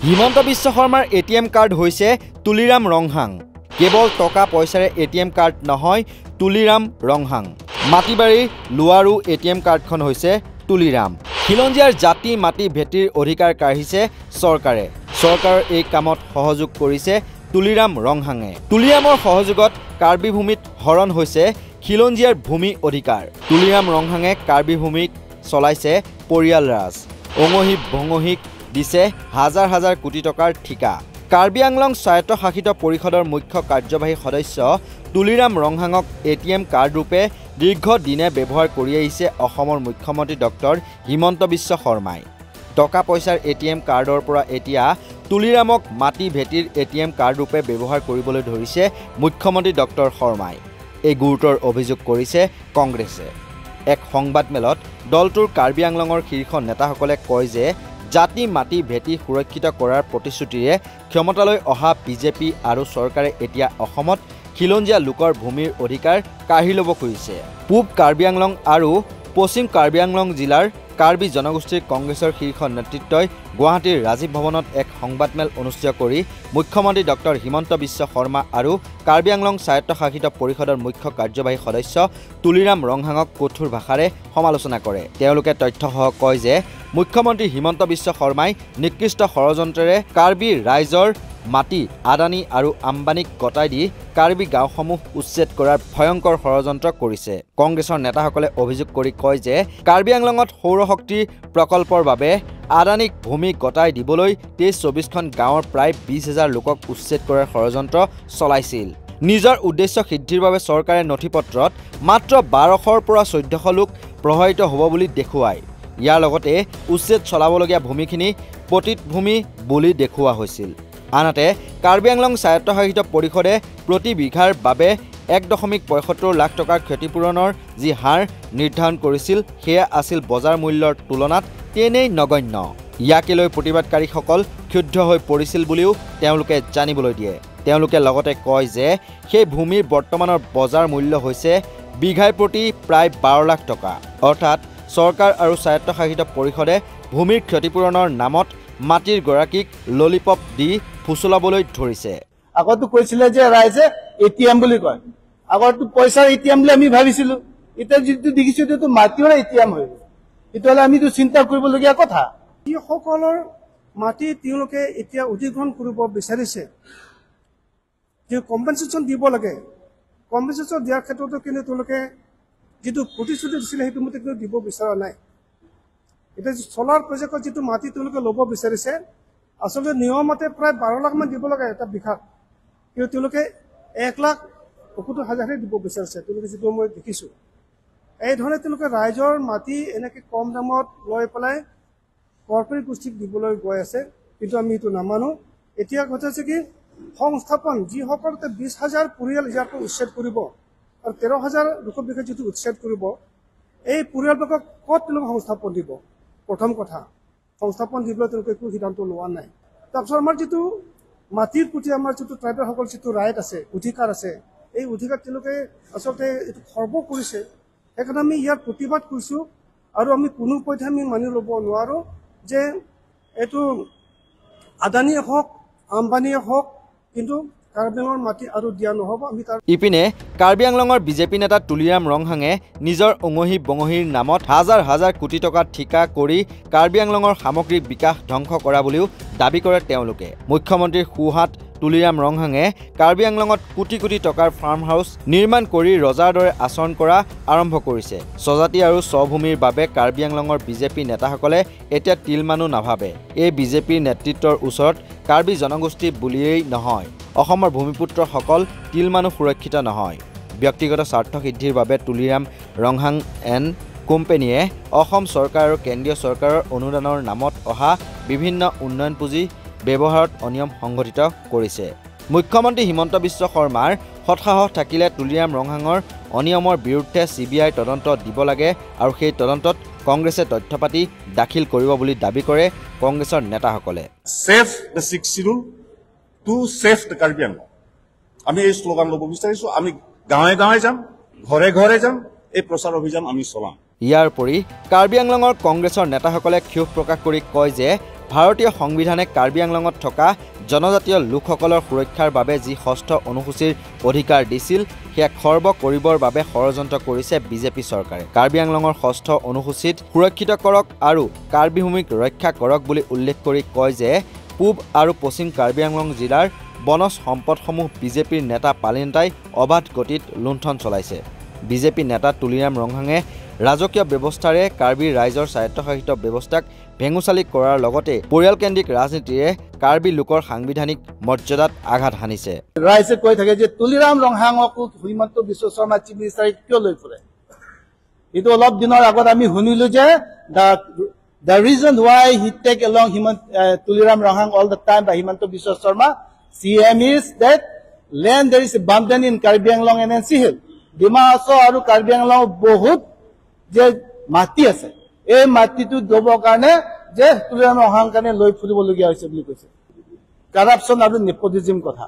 হিমন্ত বিশ্ব শৰ্মাৰ ATM card হৈছে তুলিৰাম ৰংহাং। কেৱল টকা পইচাৰে এটিএম কাৰ্ড নহয়, তুলিৰাম ৰংহাং। মাটিবাৰীৰ লোৱাৰো এটিএম কাৰ্ডখন হৈছে তুলিৰাম। খিলঞ্জীয়াৰ জাতি মাটি ভেটিৰ অধিকাৰ কাঢ়িছে চৰকাৰে। চৰকাৰৰ এই কামত সহযোগ কৰিছে তুলিৰাম ৰংহাঙে। তুলিৰামৰ সহযোগত কাৰ্বি ভূমিত হৰণ হৈছে খিলঞ্জীয়াৰ ভূমি অধিকাৰ। তুলিৰাম ৰংহাঙে কাৰ্বি ভূমিত চলাইছে পৰিয়াল ৰাজ। অঙহী ভঙহীক দিছে হাজাৰ হাজাৰ কোটি টকাৰ ঠিকা। কাৰ্বি আংলং স্বায়ত্তশাসিত পৰিষদৰ মুখ্য কাৰ্যবাহী সদস্য তুলিৰাম ৰংহাঙক এটিএম কাৰ্ড ৰূপে দীৰ্ঘদিনে ব্যৱহাৰ কৰি আহিছে অসমৰ মুখ্যমন্ত্ৰী ডক্টৰ হিমন্ত বিশ্ব শৰ্মাই। টকা পইচাৰ এটিএম কাৰ্ডৰ পৰা এতিয়া তুলিৰামক মাটি ভেটিৰ এটিএম কাৰ্ড ৰূপে ব্যৱহাৰ কৰিবলৈ ধৰিছে মুখ্যমন্ত্ৰী ডক্টৰ শৰ্মাই। এই গুৰুতৰ অভিযোগ কৰিছে কংগ্ৰেছে। এক সংবাদমেলত দলটোৰ কাৰ্বি আংলঙৰ শীৰ্ষ নেতাসকলে কয় যে জাতি মাটি ভেটি সুৰক্ষিত কৰাৰ প্ৰতিশ্ৰুতিৰে ক্ষমতালৈ অহা বিজেপি আৰু চৰকাৰে এতিয়া অসমত খিলঞ্জীয়া লোকৰ ভূমিৰ অধিকাৰ কাঢ়ি ল'ব খুজিছে। পূব কাৰ্বি আংলং আৰু পশ্চিম কাৰ্বি আংলং জিলাৰ কাৰ্বি জনগোষ্ঠীৰ কংগ্ৰেছৰ শীৰ্ষ নেতৃত্বই গুৱাহাটীৰ ৰাজীৱ ভৱনত এক সংবাদমেল অনুষ্ঠিত কৰি মুখ্যমন্ত্ৰী ডক্টৰ হিমন্ত বিশ্ব শৰ্মা আৰু কাৰ্বি আংলং স্বায়ত্তশাসিত পৰিষদৰ মুখ্য কাৰ্যবাহী সদস্য তুলিৰাম ৰংহাঙক কঠোৰ ভাষাৰে সমালোচনা কৰে। তেওঁলোকে তথ্যসহ কয় যে মুখ্যমন্ত্ৰী হিমন্ত বিশ্ব শৰ্মাই নিকৃষ্ট ষড়যন্ত্ৰেৰে কাৰ্বি ৰাইজৰ মাটি আদানী আৰু আম্বানীক গতাই দি কাৰ্বি গাঁওসমূহ উচ্ছেদ কৰাৰ ভয়ংকৰ ষড়যন্ত্ৰ কৰিছে। কংগ্ৰেছৰ নেতাসকলে অভিযোগ কৰি কয় যে কাৰ্বি আংলঙত সৌৰশক্তি প্ৰকল্পৰ বাবে আদানীক ভূমি গতাই দিবলৈ ২৩-২৪খন গাঁৱৰ প্ৰায় ২০,০০০ লোকক উচ্ছেদ কৰাৰ ষড়যন্ত্ৰ চলাইছিল। নিজৰ উদ্দেশ্য সিদ্ধিৰ বাবে চৰকাৰে নথিপত্ৰত মাত্ৰ ১২০০ৰ পৰা ১৪০০ লোক প্ৰভাৱিত হ'ব বুলি দেখুৱায়। ইয়াৰ লগতে উচ্ছেদ চলাবলগীয়া ভূমিখিনি পতিত ভূমি বুলি দেখুওৱা হৈছিল। আনহাতে কাৰ্বি আংলং স্বায়ত্তশাসিত পৰিষদে প্ৰতি বিঘাৰ বাবে ১.৭৫ লাখ টকাৰ ক্ষতিপূৰণৰ যি হাৰ নিৰ্ধাৰণ কৰিছিল সেয়া আছিল বজাৰ মূল্যৰ তুলনাত তেনেই নগণ্য। ইয়াকে লৈ প্ৰতিবাদকাৰীসকল ক্ষুব্ধ হৈ পৰিছিল বুলিও তেওঁলোকে জানিবলৈ দিয়ে। তেওঁলোকে লগতে কয় যে সেই ভূমিৰ বৰ্তমানৰ বজাৰ মূল্য হৈছে বিঘাই প্ৰতি প্ৰায় ১২ লাখ টকা। অৰ্থাৎ চৰকাৰ আৰু স্বায়ত্তশাসিত পৰিষদে ভূমিৰ ক্ষতিপূৰণৰ নামত মাটিৰ গৰাকীক ললিপপ দি ফুচলাবলৈ ধৰিছে। আগতো কৈছিলে যে ৰাইজে এটিএম বুলি কয়, আগতো পইচাৰ এটিএম বুলি আমি ভাবিছিলো। এতিয়া যিটো দেখিছো এইটো মাটিৰ এটিএম হৈ গ'ল। তেতিয়াহ'লে আমিতো চিন্তা কৰিবলগীয়া কথা। যিসকলৰ মাটি তেওঁলোকে এতিয়া অধিগ্ৰহণ কৰিব বিচাৰিছে, যে কম্পেনচেশ্যন দিব লাগে, কম্পেনচেশ্যন দিয়াৰ ক্ষেত্ৰতো কিন্তু তেওঁলোকে যিটো প্ৰতিশ্ৰুতি দিছিলে সেইটো মতে কিন্তু দিব বিচৰা নাই। এতিয়া চলাৰ প্ৰজেক্টত যিটো মাটি তেওঁলোকে ল'ব বিচাৰিছে, আচলতে নিয়মতে প্ৰায় ১২ লাখ মান দিব লাগে এটা বিঘাত, কিন্তু তেওঁলোকে ১,৭৫,০০০ দিব বিচাৰিছে। তেওঁলোকে যিটো মই দেখিছোঁ এই ধৰণে তেওঁলোকে ৰাইজৰ মাটি এনেকৈ কম দামত লৈ পেলাই কৰ্পৰেট গোষ্ঠীক দিবলৈ গৈ আছে, কিন্তু আমি এইটো নামানো। এতিয়া কথা হৈছে কি, সংস্থাপন যিসকল ২০,০০০ পৰিয়াল ইয়াৰ পৰা উচ্ছেদ কৰিব আৰু ১৩,০০০ লোক বিঘা যিটো উচ্ছেদ কৰিব, এই পৰিয়ালবোৰক ক'ত তেওঁলোকে সংস্থাপন দিব? প্ৰথম কথা, সংস্থাপন দিবলৈ তেওঁলোকে একো সিদ্ধান্ত লোৱা নাই। তাৰপিছত আমাৰ যিটো মাটিৰ প্ৰতি আমাৰ যিটো ট্ৰাইবেলসকল যিটো ৰাইট আছে, অধিকাৰ আছে, এই অধিকাৰ তেওঁলোকে আচলতে এইটো খৰ্ব কৰিছে। সেইকাৰণে আমি ইয়াৰ প্ৰতিবাদ কৰিছোঁ আৰু আমি কোনো পধ্যে আমি মানি ল'ব নোৱাৰোঁ যে এইটো আদানীয়ে হওক আম্বানীয়ে হওক কিন্তু কাৰ্বি আংলঙৰ মাটি আৰু দিয়া নহ'ব। আমি তাৰ ইপিনে কাৰ্বি আংলঙৰ বিজেপি নেতা তুলিৰাম ৰংহাঙে নিজৰ অঙহী বঙহীৰ নামত হাজাৰ হাজাৰ কোটি টকা ঠিকা কৰি কাৰ্বি আংলঙৰ সামগ্ৰিক বিকাশ ধ্বংস কৰা বুলিও দাবী কৰে তেওঁলোকে। মুখ্যমন্ত্ৰীৰ সোঁহাত তুলিৰাম ৰংহাঙে কাৰ্বি আংলঙত কোটি কোটি টকাৰ ফাৰ্ম হাউচ নিৰ্মাণ কৰি ৰজাৰ দৰে আচৰণ কৰা আৰম্ভ কৰিছে। স্বজাতি আৰু স্বভূমিৰ বাবে কাৰ্বি আংলঙৰ বিজেপি নেতাসকলে এতিয়া তিলমানো নাভাবে। এই বিজেপিৰ নেতৃত্বৰ ওচৰত কাৰ্বি জনগোষ্ঠী বুলিয়েই নহয়, অসমৰ ভূমিপুত্ৰসকল তিলমানো সুৰক্ষিত নহয়। ব্যক্তিগত স্বাৰ্থ সিদ্ধিৰ বাবে তুলিৰাম ৰংহাং এণ্ড কোম্পানীয়ে অসম চৰকাৰ আৰু কেন্দ্ৰীয় চৰকাৰৰ অনুদানৰ নামত অহা বিভিন্ন উন্নয়ন পুঁজি ব্যৱহাৰত অনিয়ম সংঘটিত কৰিছে। মুখ্যমন্ত্ৰী হিমন্ত বিশ্ব শৰ্মাৰ সৎসাহস থাকিলে তুলিৰাম ৰংহাঙৰ অনিয়মৰ বিৰুদ্ধে CBI তদন্ত দিব লাগে আৰু সেই তদন্তত কংগ্ৰেছে তথ্যপাতি দাখিল কৰিব বুলি দাবী কৰে কংগ্ৰেছৰ নেতাসকলে। Save the 6 schedule to save the Karbi Anglong, আমি এই শ্লোগান ল'ব বিচাৰিছোঁ। আমি গাঁৱে গাঁৱে যাম, ঘৰে ঘৰে যাম, এই প্ৰচাৰ অভিযান আমি চলাম। ইয়াৰ উপৰি কাৰ্বি আংলঙৰ কংগ্ৰেছৰ নেতাসকলে ক্ষোভ প্ৰকাশ কৰি কয় যে ভাৰতীয় সংবিধানে কাৰ্বি আংলঙত থকা জনজাতীয় লোকসকলৰ সুৰক্ষাৰ বাবে যি ষষ্ঠ অনুসূচীৰ অধিকাৰ দিছিল সেয়া খৰ্ব কৰিবৰ বাবে ষড়যন্ত্ৰ কৰিছে বিজেপি চৰকাৰে। কাৰ্বি আংলঙৰ ষষ্ঠ অনুসূচীত সুৰক্ষিত কৰক আৰু কাৰ্বি ভূমিক ৰক্ষা কৰক বুলি উল্লেখ কৰি কয় যে পূব আৰু পশ্চিম কাৰ্বি আংলং জিলাৰ বনজ সম্পদসমূহ বিজেপিৰ নেতা পালিনতাই অবাধ গতিত লুণ্ঠন চলাইছে। বিজেপি নেতা তুলিৰাম ৰংহাঙে ৰাজকীয় ব্যৱস্থাৰে কাৰ্বিৰ ৰাইজৰ স্বায়ত্তশাসিত ব্যৱস্থাক ভেঙুচালি কৰাৰ লগতে পৰিয়ালকেন্দ্ৰিক ৰাজনীতিৰে কাৰ্বি লোকৰ সাংবিধানিক মৰ্যাদাত আঘাত হানিছে। ৰাইজে কৈ থাকে যে তুলিৰাম ৰংহাঙকো হিমন্ত বিশ্ব শৰ্মা চিফ মিনিষ্টাৰে কিয় লৈ ফুৰে। এইটো অলপ দিনৰ আগত আমি শুনিলো যে the reason why he take along Tuliram Rohang all the time by Himanta Biswa Sharma CM is that land there is abundant in Karbi Anglong and NC Hill. Dima Hasao aru Karbi Anglong bahut je mati ase. Ei mati tu dobo karone je Tuliram Rohang karone loi furibologia hoise boli koise. Corruption aru nepotism kotha.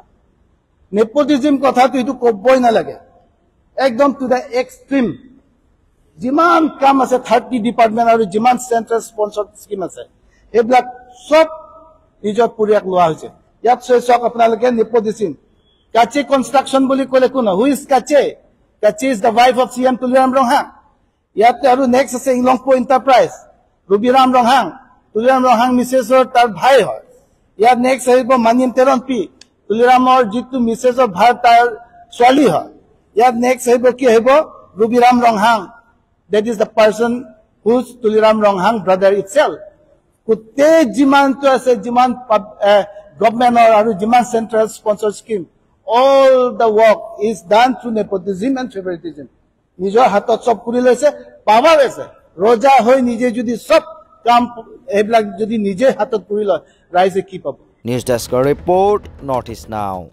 Nepotism kotha tu etu koboi na lage. Ekdom to the extreme. যিমান কাম আছে 30 department আৰু যিমান central sponsored scheme আছে এইবিলাক সব নিজৰ পৰিয়াক লোৱা হৈছে। ইয়াত চাওক আপোনালোকে নেপোটিজিম কাচে কনষ্ট্ৰাকশ্যন বুলি ক'লে কোন হু ইজ কাচে? কাচে is the wife of CM Tuliram Ronghang. ইয়াতে আৰু নেক্সট আছে ইংলংপো এণ্টাৰপ্ৰাইজ ৰবিৰাম ৰংহাং। তুলিৰাম ৰংহাং মিছেছৰ তাৰ ভাই হয়। ইয়াত নেক্সট আহিব মানিম তেৰণ পি তুলিৰামৰ যিটো মিছেছৰ ভাই তাৰ ছোৱালী হয়। ইয়াত নেক্সট আহিব কি আহিব Rabiram Ronghang. That is the person who's Tuliram Ronghang brother itself. Kutte jiman to ase jiman government or jiman central sponsor scheme. All the work is done through nepotism and favoritism. Nijor hatot sob kuri loise, power ase. Roja hoy nije jodi sob kam eblak jodi nije hatot kuri loy, rise ki pabo. News Desk report, Northeast Now.